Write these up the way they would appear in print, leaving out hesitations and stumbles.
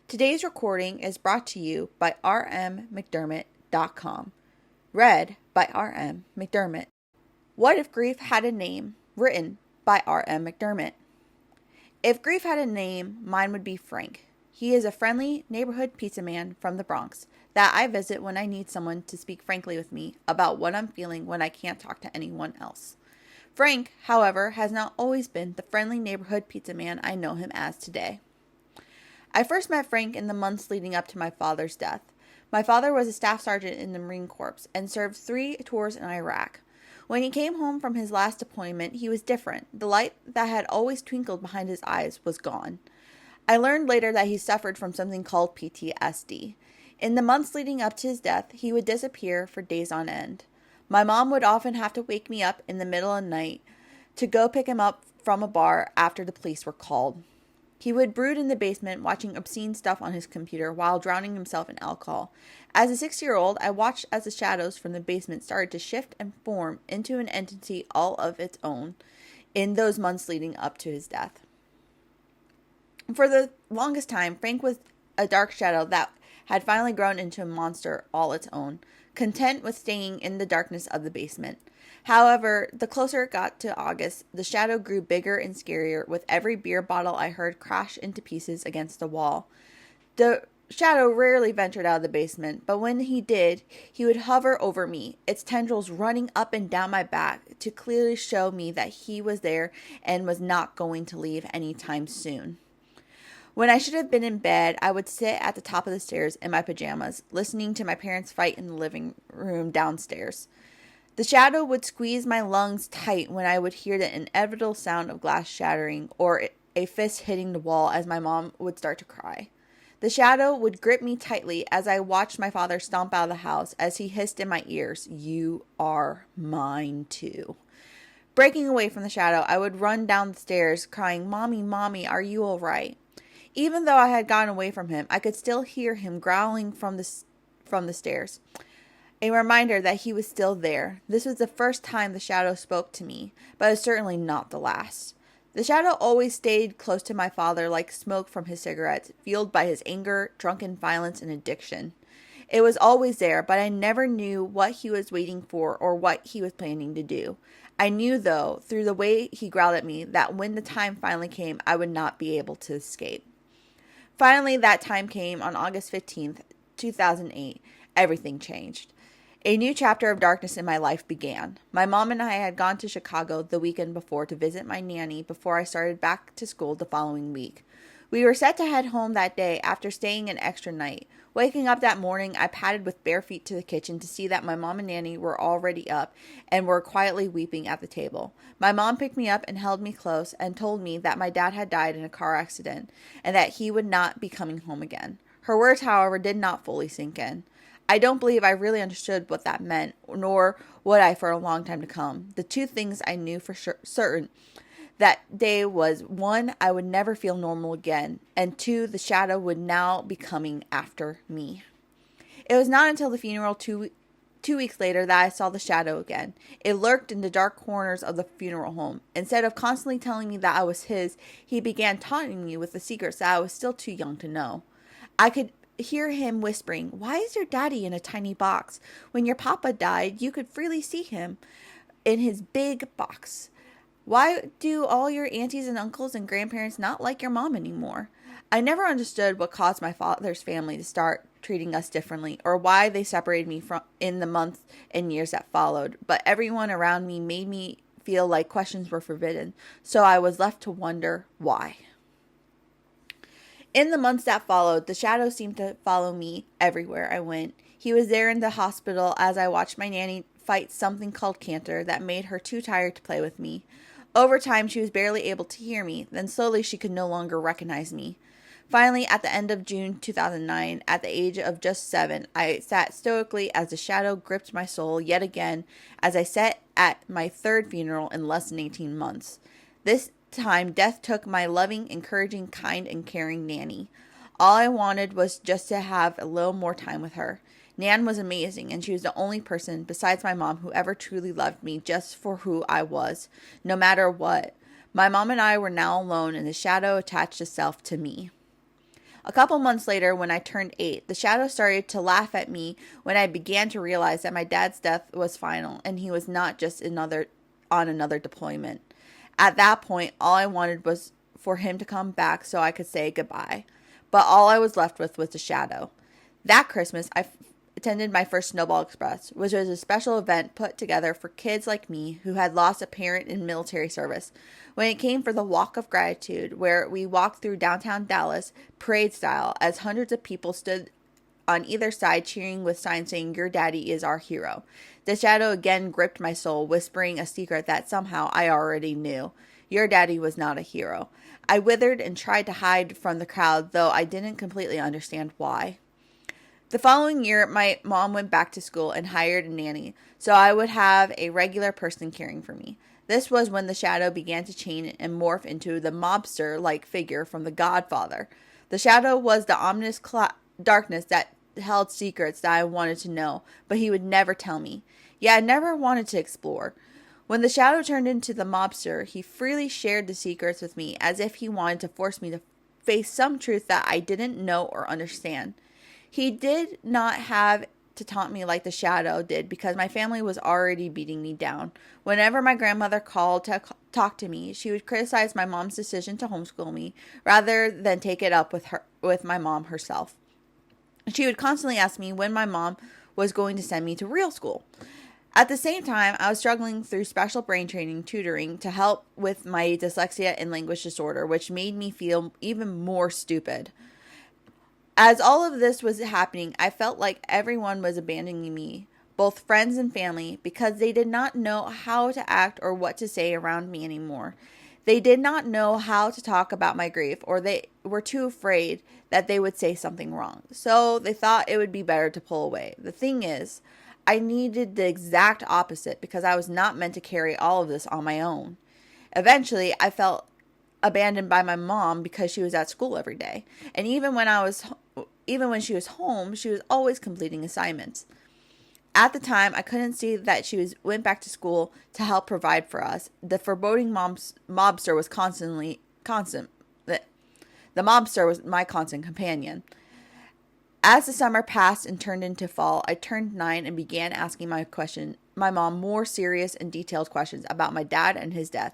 Today's recording is brought to you by rmmcdermott.com. Read by R.M. McDermott. What If Grief Had a Name? Written by R.M. McDermott. If grief had a name, mine would be Frank. He is a friendly neighborhood pizza man from the Bronx that I visit when I need someone to speak frankly with me about what I'm feeling when I can't talk to anyone else. Frank, however, has not always been the friendly neighborhood pizza man I know him as today. I first met Frank in the months leading up to my father's death. My father was a staff sergeant in the Marine Corps and served 3 tours in Iraq. When he came home from his last deployment, he was different. The light that had always twinkled behind his eyes was gone. I learned later that he suffered from something called PTSD. In the months leading up to his death, he would disappear for days on end. My mom would often have to wake me up in the middle of the night to go pick him up from a bar after the police were called. He would brood in the basement, watching obscene stuff on his computer while drowning himself in alcohol. As a 6-year-old, I watched as the shadows from the basement started to shift and form into an entity all of its own in those months leading up to his death. For the longest time, Frank was a dark shadow that had finally grown into a monster all its own, content with staying in the darkness of the basement. However, the closer it got to August, the shadow grew bigger and scarier with every beer bottle I heard crash into pieces against the wall. The shadow rarely ventured out of the basement, but when he did, he would hover over me, its tendrils running up and down my back to clearly show me that he was there and was not going to leave anytime soon. When I should have been in bed, I would sit at the top of the stairs in my pajamas, listening to my parents fight in the living room downstairs. The shadow would squeeze my lungs tight when I would hear the inevitable sound of glass shattering or a fist hitting the wall as my mom would start to cry. The shadow would grip me tightly as I watched my father stomp out of the house as he hissed in my ears, "You are mine too." Breaking away from the shadow, I would run down the stairs crying, "Mommy, Mommy, are you all right?" Even though I had gotten away from him, I could still hear him growling from the stairs. A reminder that he was still there. This was the first time the shadow spoke to me, but it was certainly not the last. The shadow always stayed close to my father like smoke from his cigarettes, fueled by his anger, drunken violence, and addiction. It was always there, but I never knew what he was waiting for or what he was planning to do. I knew, though, through the way he growled at me, that when the time finally came, I would not be able to escape. Finally, that time came on August 15th, 2008. Everything changed. A new chapter of darkness in my life began. My mom and I had gone to Chicago the weekend before to visit my nanny before I started back to school the following week. We were set to head home that day after staying an extra night. Waking up that morning, I padded with bare feet to the kitchen to see that my mom and nanny were already up and were quietly weeping at the table. My mom picked me up and held me close and told me that my dad had died in a car accident and that he would not be coming home again. Her words, however, did not fully sink in. I don't believe I really understood what that meant, nor would I for a long time to come. The two things I knew for certain that day was, 1, I would never feel normal again, and 2, the shadow would now be coming after me. It was not until the funeral two weeks later that I saw the shadow again. It lurked in the dark corners of the funeral home. Instead of constantly telling me that I was his, he began taunting me with the secrets that I was still too young to know. I could hear him whispering, "Why is your daddy in a tiny box? When your papa died, you could freely see him in his big box. Why do all your aunties and uncles and grandparents not like your mom anymore?" I never understood what caused my father's family to start treating us differently or why they separated me from in the months and years that followed, but everyone around me made me feel like questions were forbidden, so I was left to wonder why. In the months that followed, the shadow seemed to follow me everywhere I went. He was there in the hospital as I watched my nanny fight something called cancer that made her too tired to play with me. Over time, she was barely able to hear me. Then slowly, she could no longer recognize me. Finally, at the end of June 2009, at the age of just 7, I sat stoically as the shadow gripped my soul yet again as I sat at my 3rd funeral in less than 18 months. This time, death took my loving, encouraging, kind, and caring nanny. All I wanted was just to have a little more time with her. Nan was amazing, and she was the only person besides my mom who ever truly loved me just for who I was, no matter what. My mom and I were now alone, and the shadow attached itself to me. A couple months later, when I turned 8, the shadow started to laugh at me when I began to realize that my dad's death was final and he was not just on another deployment. At that point, all I wanted was for him to come back so I could say goodbye. But all I was left with was the shadow. That Christmas, I attended my first Snowball Express, which was a special event put together for kids like me who had lost a parent in military service. When it came for the Walk of Gratitude, where we walked through downtown Dallas, parade style, as hundreds of people stood on either side cheering with signs saying, "Your daddy is our hero," the shadow again gripped my soul, whispering a secret that somehow I already knew. Your daddy was not a hero. I withered and tried to hide from the crowd, though I didn't completely understand why. The following year, my mom went back to school and hired a nanny, so I would have a regular person caring for me. This was when the shadow began to change and morph into the mobster-like figure from The Godfather. The shadow was the ominous darkness that held secrets that I wanted to know, but he would never tell me. Yet I never wanted to explore. When the shadow turned into the mobster, he freely shared the secrets with me as if he wanted to force me to face some truth that I didn't know or understand. He did not have to taunt me like the shadow did because my family was already beating me down. Whenever my grandmother called to talk to me, she would criticize my mom's decision to homeschool me rather than take it up with my mom herself. She would constantly ask me when my mom was going to send me to real school. At the same time, I was struggling through special brain training tutoring to help with my dyslexia and language disorder, which made me feel even more stupid. As all of this was happening, I felt like everyone was abandoning me, both friends and family, because they did not know how to act or what to say around me anymore. They did not know how to talk about my grief, or they were too afraid that they would say something wrong. So they thought it would be better to pull away. The thing is, I needed the exact opposite because I was not meant to carry all of this on my own. Eventually, I felt abandoned by my mom because she was at school every day. And even when she was home, she was always completing assignments. At the time, I couldn't see that went back to school to help provide for us. The foreboding mobster was constant. The mobster was my constant companion. As the summer passed and turned into fall, I turned 9 and began asking my mom more serious and detailed questions about my dad and his death.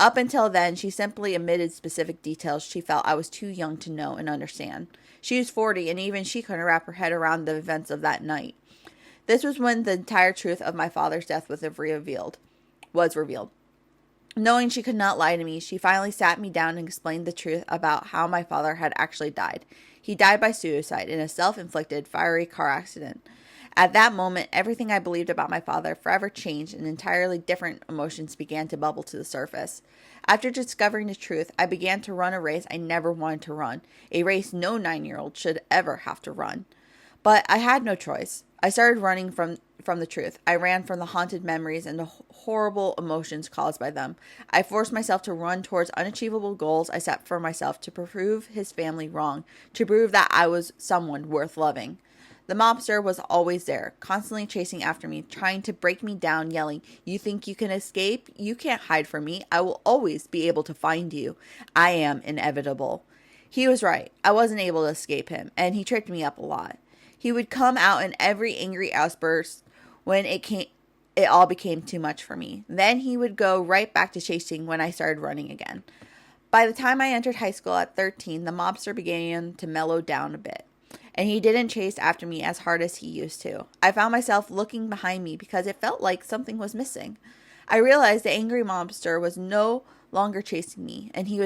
Up until then, she simply omitted specific details she felt I was too young to know and understand. She was 40, and even she couldn't wrap her head around the events of that night. This was when the entire truth of my father's death was revealed. Knowing she could not lie to me, she finally sat me down and explained the truth about how my father had actually died. He died by suicide in a self-inflicted fiery car accident. At that moment, everything I believed about my father forever changed and entirely different emotions began to bubble to the surface. After discovering the truth, I began to run a race I never wanted to run, a race no 9-year-old should ever have to run. But I had no choice. I started running from the truth. I ran from the haunted memories and the horrible emotions caused by them. I forced myself to run towards unachievable goals I set for myself to prove his family wrong, to prove that I was someone worth loving. The mobster was always there, constantly chasing after me, trying to break me down, yelling, "You think you can escape? You can't hide from me. I will always be able to find you. I am inevitable." He was right. I wasn't able to escape him, and he tricked me up a lot. He would come out in every angry outburst when it all became too much for me. Then he would go right back to chasing when I started running again. By the time I entered high school at 13, the mobster began to mellow down a bit, and he didn't chase after me as hard as he used to. I found myself looking behind me because it felt like something was missing. I realized the angry mobster was no longer chasing me, and he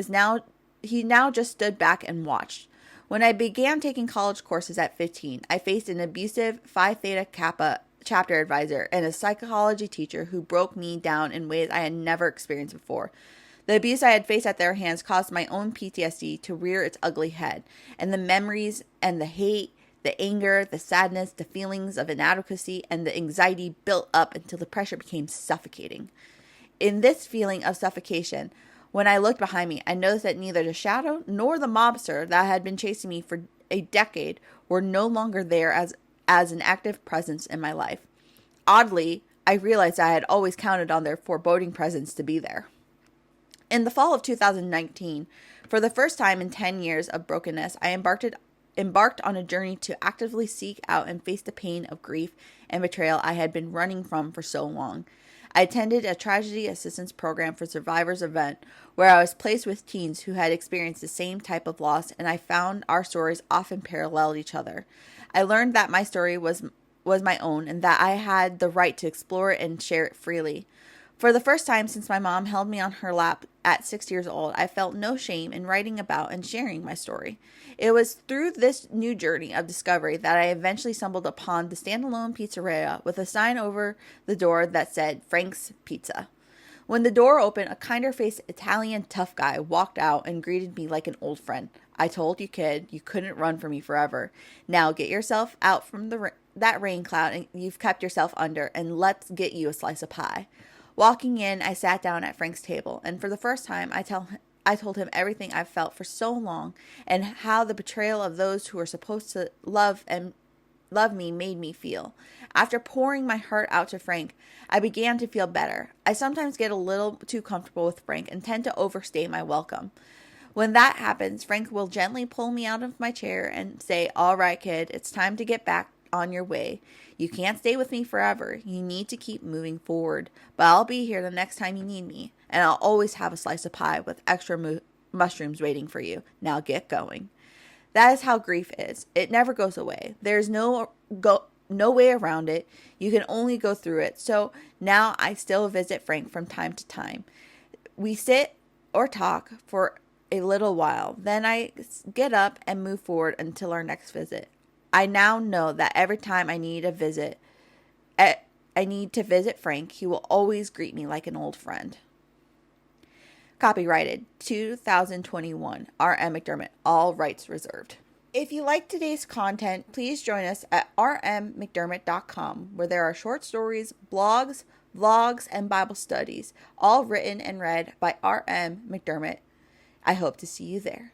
now just stood back and watched. When I began taking college courses at 15, I faced an abusive Phi Theta Kappa chapter advisor and a psychology teacher who broke me down in ways I had never experienced before. The abuse I had faced at their hands caused my own PTSD to rear its ugly head, and the memories and the hate, the anger, the sadness, the feelings of inadequacy, and the anxiety built up until the pressure became suffocating. In this feeling of suffocation, when I looked behind me, I noticed that neither the shadow nor the mobster that had been chasing me for a decade were no longer there as an active presence in my life. Oddly, I realized I had always counted on their foreboding presence to be there. In the fall of 2019, for the first time in 10 years of brokenness, I embarked on a journey to actively seek out and face the pain of grief and betrayal I had been running from for so long. I attended a tragedy assistance program for survivors event where I was placed with teens who had experienced the same type of loss, and I found our stories often paralleled each other. I learned that my story was my own and that I had the right to explore it and share it freely. For the first time since my mom held me on her lap at 6 years old, I felt no shame in writing about and sharing my story. It was through this new journey of discovery that I eventually stumbled upon the standalone pizzeria with a sign over the door that said Frank's Pizza. When the door opened, a kinder-faced Italian tough guy walked out and greeted me like an old friend. "I told you, kid, you couldn't run from me forever. Now get yourself out from that rain cloud and you've kept yourself under, and let's get you a slice of pie." Walking in, I sat down at Frank's table, and for the first time, I told him everything I've felt for so long and how the betrayal of those who were supposed to love me made me feel. After pouring my heart out to Frank, I began to feel better. I sometimes get a little too comfortable with Frank and tend to overstay my welcome. When that happens, Frank will gently pull me out of my chair and say, "All right, kid, it's time to get back on your way. You can't stay with me forever. You need to keep moving forward. But I'll be here the next time you need me, and I'll always have a slice of pie with extra mushrooms waiting for you. Now get going." That is how grief is. It never goes away. There's no way around it. You can only go through it. So now I still visit Frank from time to time. We sit or talk for a little while. Then I get up and move forward until our next visit. I now know that every time I need to visit Frank, he will always greet me like an old friend. Copyrighted 2021, R.M. McDermott, all rights reserved. If you like today's content, please join us at rmmcdermott.com, where there are short stories, blogs, vlogs, and Bible studies, all written and read by R.M. McDermott. I hope to see you there.